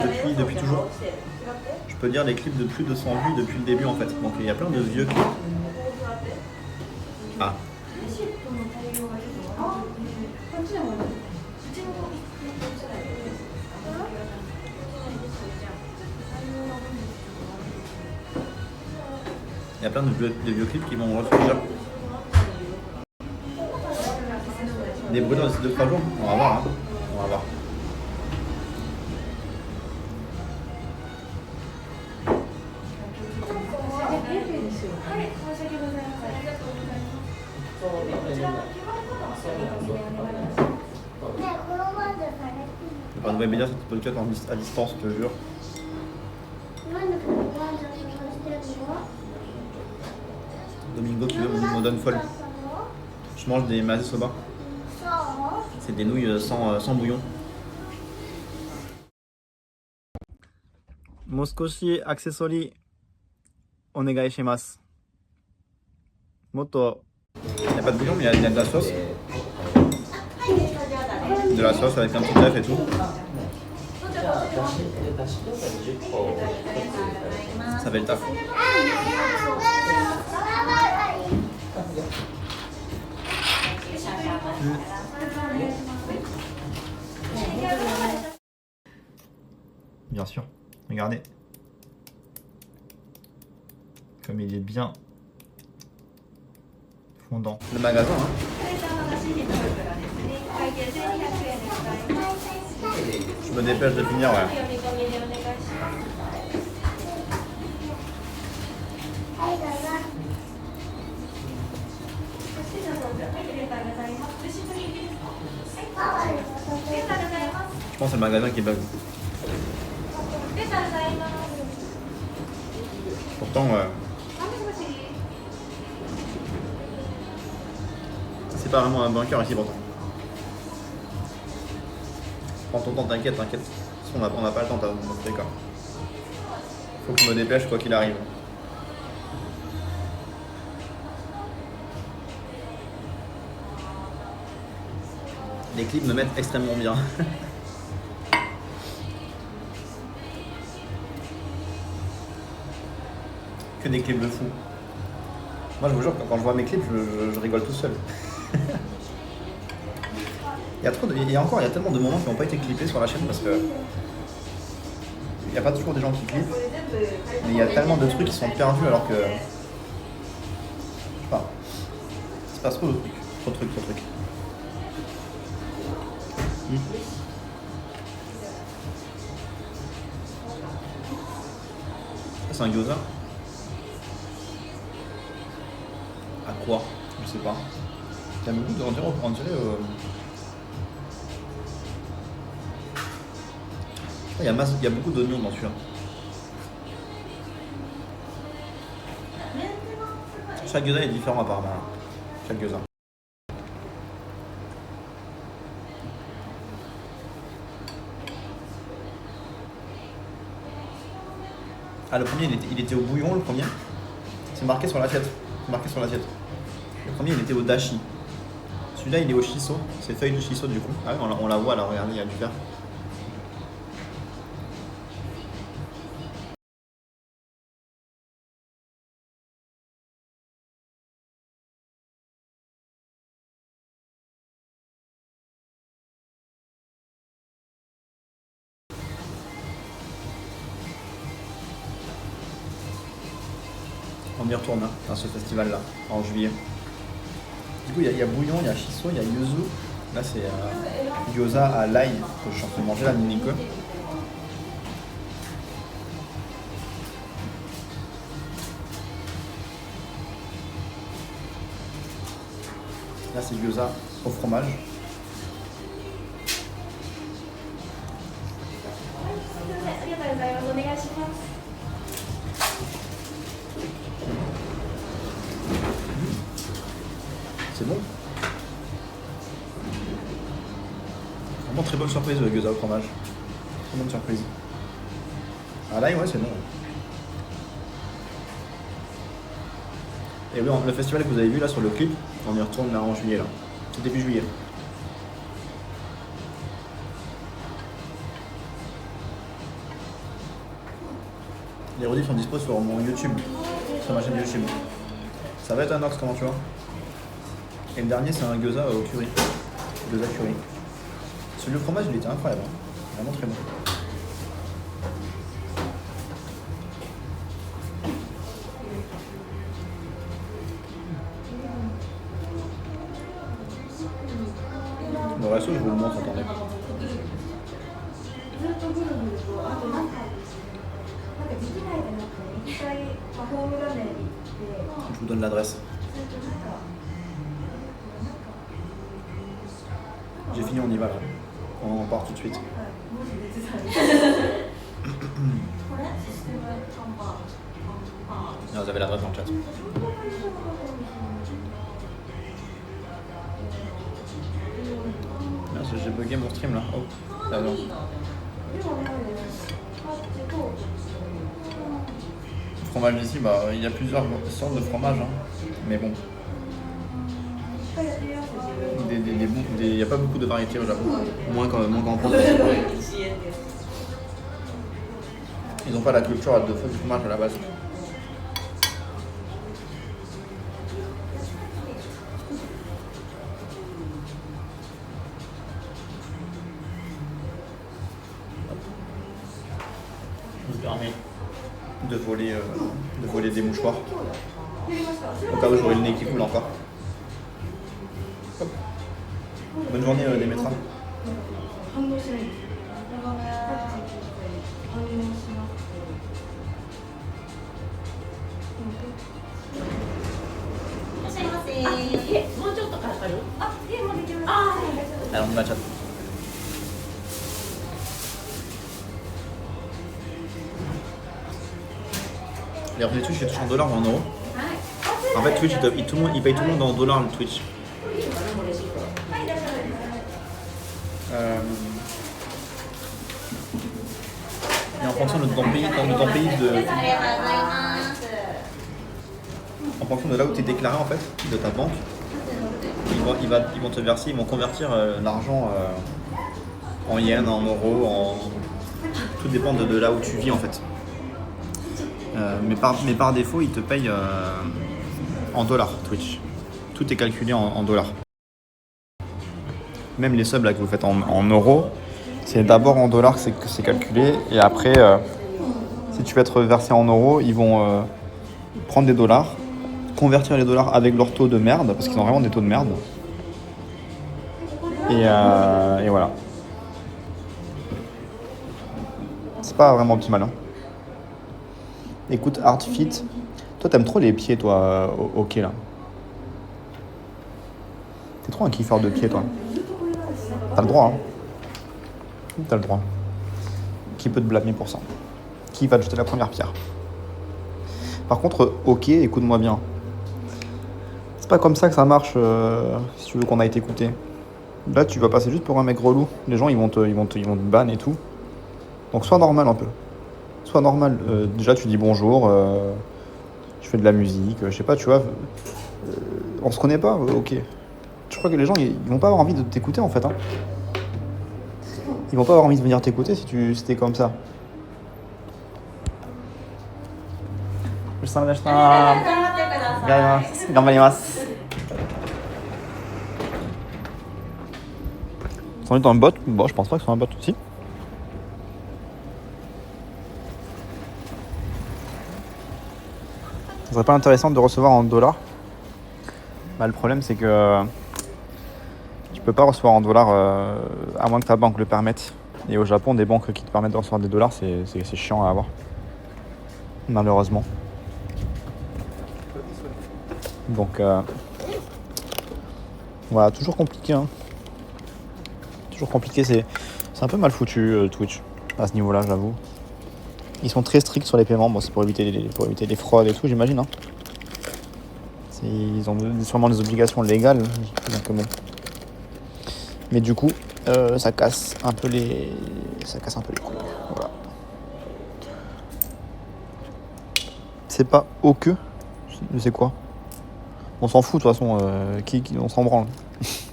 Depuis toujours. Je peux dire les clips de plus de 100 vues depuis le début en fait. Donc il y a plein de vieux clips. Ah. Il y a plein de vieux clips qui vont ressortir. Des bruits dans les 2-3 jours. On va voir. Hein. On va voir. Par nouvelle média, c'est podcast à distance, je te jure. Domingo qui me donne folle. Je mange des mazé soba. C'est des nouilles sans bouillon. Moskoshi accessory onegai shimasu. Moto. Il n'y a pas de bouillon, mais il y a de la sauce. De la sauce avec un petit œuf et tout. Ça fait le taf. Bien sûr, regardez. Comme il est bien fondant. Le magasin, hein. Je me dépêche de finir, ouais. Je pense que c'est le magasin qui bug. Pourtant, c'est pas vraiment un bunker ici pourtant. Prends ton temps, t'inquiète. On n'a pas le temps, dans tous les cas. Faut que je me dépêche quoi qu'il arrive. Les clips me mettent extrêmement bien. Que des clips de fou. Moi je vous jure, quand je vois mes clips, je rigole tout seul. Il y a tellement de moments qui n'ont pas été clippés sur la chaîne parce que il n'y a pas toujours des gens qui clippent, mais il y a tellement de trucs qui sont perdus alors que. Je sais pas. Il se passe trop de trucs. Trop de trucs. Ça, c'est un gyoza. À quoi? Je sais pas. Il y a beaucoup de. On dirait. Il y a beaucoup d'oignons dans celui-là. Chaque gyoza est différent apparemment. Chaque gyoza. Ah, le premier, il était au bouillon, le premier. C'est marqué sur l'assiette. Le premier, il était au dashi. Celui-là, il est au shiso. C'est feuille de shiso du coup. Ah oui, on la voit là, regardez, il y a du fer. On y retourne hein, dans ce festival-là, en juillet. Du coup, il y a bouillon, il y a shiso, il y a yuzu. Là, c'est gyoza à l'ail que je suis en train de manger, la mini-que. Là, c'est gyoza au fromage. C'est bon. Vraiment très bonne surprise le gyoza au fromage. Très bonne surprise. Ah l'ail, ouais, c'est bon. Et oui, le festival que vous avez vu là sur le clip, on y retourne là en juillet là. C'est début juillet. Les rediffs sont dispo sur mon YouTube, sur ma chaîne YouTube. Ça va être un ox, comment tu vois. Et le dernier, c'est un gyoza au curry. Gyoza curry. Celui au fromage, il était incroyable. Hein. Vraiment très bon. Le resto, je vous le montre, attendez. Je vous donne l'adresse. J'ai fini, on y va là. On part tout de suite. Ah, vous avez l'adresse dans le chat. Merci, j'ai bugué mon stream là. Oh, ça va. Le fromage ici, bah, il y a plusieurs sortes de fromage. Hein. Mais bon. Il n'y a pas beaucoup de variétés au Japon. Moins quand on pense. Ils n'ont pas la culture de feu du fromage à la base. Je vous permets de voler des mouchoirs. Au cas où j'aurai le nez qui coule encore. Hop. Bonne journée les maîtres. Alors on va chat. Les revenus Twitch, ils touchent en dollars ou en euros. En fait, Twitch, il paye tout le monde en dollars le Twitch. Et en fonction de ton pays, en fonction de là où tu es déclaré en fait, de ta banque, ils vont te verser, ils vont convertir l'argent en yens, en euros, tout dépend de là où tu vis en fait. Mais par défaut, ils te payent en dollars Twitch. Tout est calculé en dollars. Même les subs là, que vous faites en euros, c'est d'abord en dollars que c'est calculé. Et après, si tu veux être versé en euros, ils vont prendre des dollars, convertir les dollars avec leur taux de merde, parce qu'ils ont vraiment des taux de merde. Et voilà. C'est pas vraiment optimal. Hein. Écoute, Artfit, toi t'aimes trop les pieds, toi, ok là. T'es trop un kiffeur de pieds, toi. T'as le droit, hein. T'as le droit. Qui peut te blâmer pour ça? Qui va te jeter la première pierre? Par contre, ok, écoute-moi bien. C'est pas comme ça que ça marche si tu veux qu'on aille t'écouter. Là, tu vas passer juste pour un mec relou. Les gens, ils vont te ban et tout. Donc, sois normal un peu. Sois normal. Déjà, tu dis bonjour. Je fais de la musique. Je sais pas, tu vois. On se connaît pas, ok. Je crois que les gens, ils vont pas avoir envie de t'écouter en fait. Hein. Ils vont pas avoir envie de venir t'écouter si t'es comme ça. Ils sont dans le bot? Bon, je pense pas que ce soit un bot aussi. Ce serait pas intéressant de recevoir en dollars? Bah, le problème, c'est que tu peux pas recevoir en dollars à moins que ta banque le permette. Et au Japon, des banques qui te permettent de recevoir des dollars, c'est chiant à avoir. Malheureusement. Donc, voilà, toujours compliqué. Hein. Toujours compliqué, c'est un peu mal foutu Twitch à ce niveau-là, j'avoue. Ils sont très stricts sur les paiements, bon, c'est pour éviter les fraudes et tout, j'imagine. Hein. Ils ont sûrement des obligations légales, donc bon. Mais du coup, ça casse un peu les couilles. Voilà. C'est pas au que, c'est quoi? On s'en fout de toute façon, on s'en branle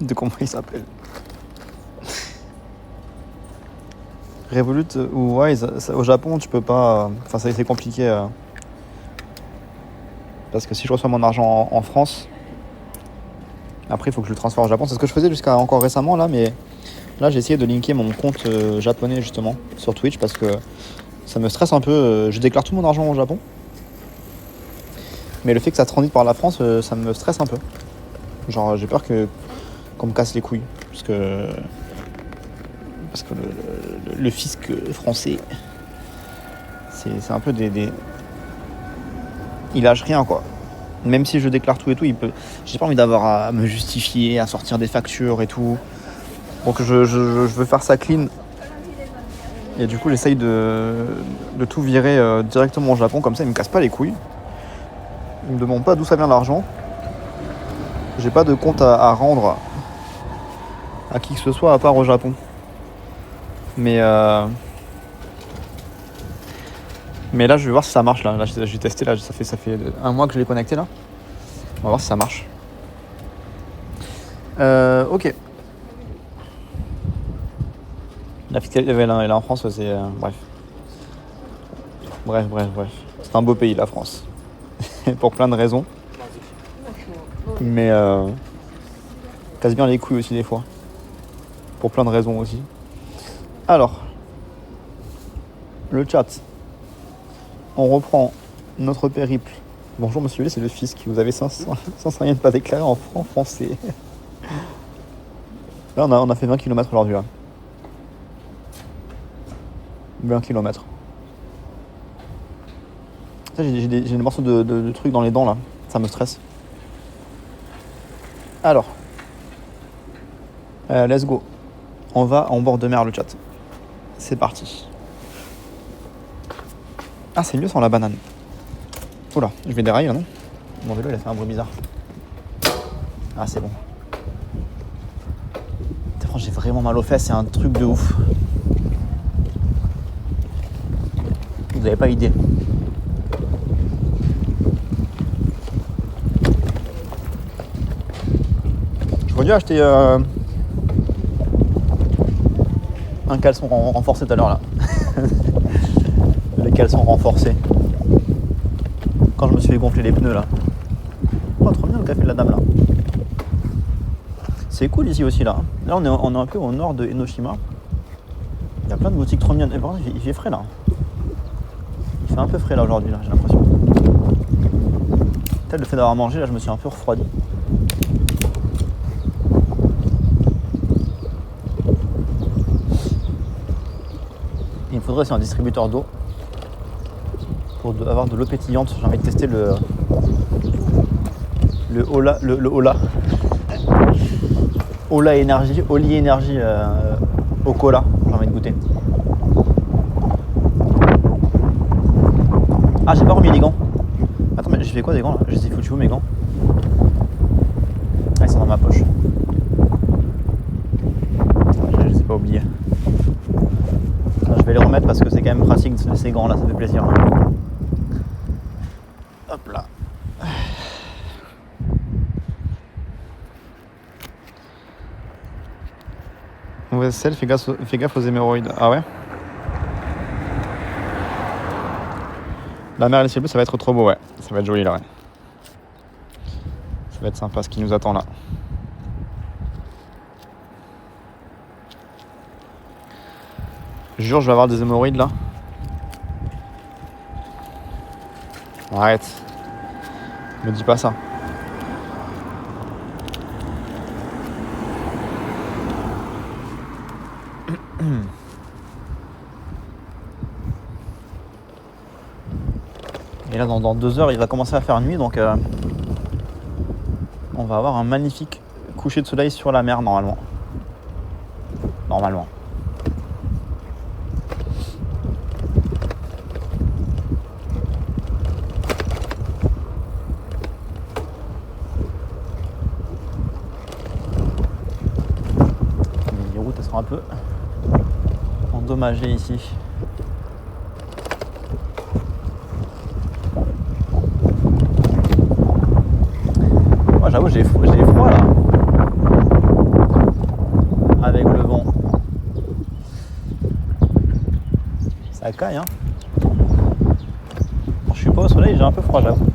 de comment il s'appelle. Revolut ou Wise, au Japon, tu peux pas. Enfin, c'est compliqué. Parce que si je reçois mon argent en France, après, il faut que je le transfère au Japon. C'est ce que je faisais jusqu'à encore récemment, là, mais là, j'ai essayé de linker mon compte japonais, justement, sur Twitch, parce que ça me stresse un peu. Je déclare tout mon argent au Japon. Mais le fait que ça transite par la France, ça me stresse un peu. Genre, j'ai peur qu'on me casse les couilles. Parce que le fisc français, c'est un peu des... Il lâche rien, quoi. Même si je déclare tout et tout, j'ai pas envie d'avoir à me justifier, à sortir des factures et tout. Donc je veux faire ça clean. Et du coup, j'essaye de tout virer directement au Japon. Comme ça, ils me cassent pas les couilles. Ils me demandent pas d'où ça vient l'argent. J'ai pas de compte à rendre à qui que ce soit à part au Japon. Mais là, je vais voir si ça marche. Là j'ai testé. Là, ça fait 1 mois que je l'ai connecté. Là. On va voir si ça marche. Ok. La fiscalité là en France, c'est... Bref. C'est un beau pays, la France. Pour plein de raisons. Mais casse bien les couilles aussi des fois. Pour plein de raisons aussi. Alors, le chat. On reprend notre périple. Bonjour monsieur, c'est le fisc. Vous avez 500 yens pas déclarés en francs français. Là, on a fait 20 km aujourd'hui. Là. 20 km. J'ai des morceaux de trucs dans les dents là. Ça me stresse. Alors. Let's go. On va en bord de mer le chat. C'est parti. Ah, c'est mieux sans la banane. Oula, je vais dérailler là, non? Mon vélo, il a fait un bruit bizarre. Ah, c'est bon. J'ai vraiment mal aux fesses, c'est un truc de ouf. Vous n'avez pas idée. J'aurais dû acheter un caleçon renforcé tout à l'heure là. Les caleçons renforcés. Quand je me suis fait gonfler les pneus là. Oh, trop bien le café de la dame là. C'est cool ici aussi là. Là on est un peu au nord de Enoshima. Il y a plein de boutiques trop mignonnes. Et par contre il fait frais là. Il fait un peu frais là aujourd'hui là, j'ai l'impression. Peut-être le fait d'avoir mangé là, je me suis un peu refroidi. Il me faudrait aussi un distributeur d'eau. Pour avoir de l'eau pétillante, j'ai envie de tester le Ola. Ola Énergie, Oli Énergie au cola, j'ai envie de goûter. Ah, j'ai pas remis les gants. Attends, mais j'ai fait quoi des gants là? Je les ai foutus où mes gants? Ah, ils sont dans ma poche. Je les ai pas oubliés. Je vais les remettre parce que c'est quand même pratique ces gants là, ça fait plaisir. Hop là. OSL, fais gaffe aux hémorroïdes. Ah ouais? La mer et les ciels bleus, ça va être trop beau, ouais. Ça va être joli là, ouais. Ça va être sympa ce qui nous attend là. Jure, je vais avoir des hémorroïdes là. Arrête. Me dis pas ça. Et là, dans 2 heures, il va commencer à faire nuit, donc on va avoir un magnifique coucher de soleil sur la mer, normalement. Normalement. Les routes, elles sont un peu endommagées ici. J'avoue, j'ai froid là. Avec le vent. La caille, hein. Bon, je suis pas au soleil, j'ai un peu froid, j'avoue.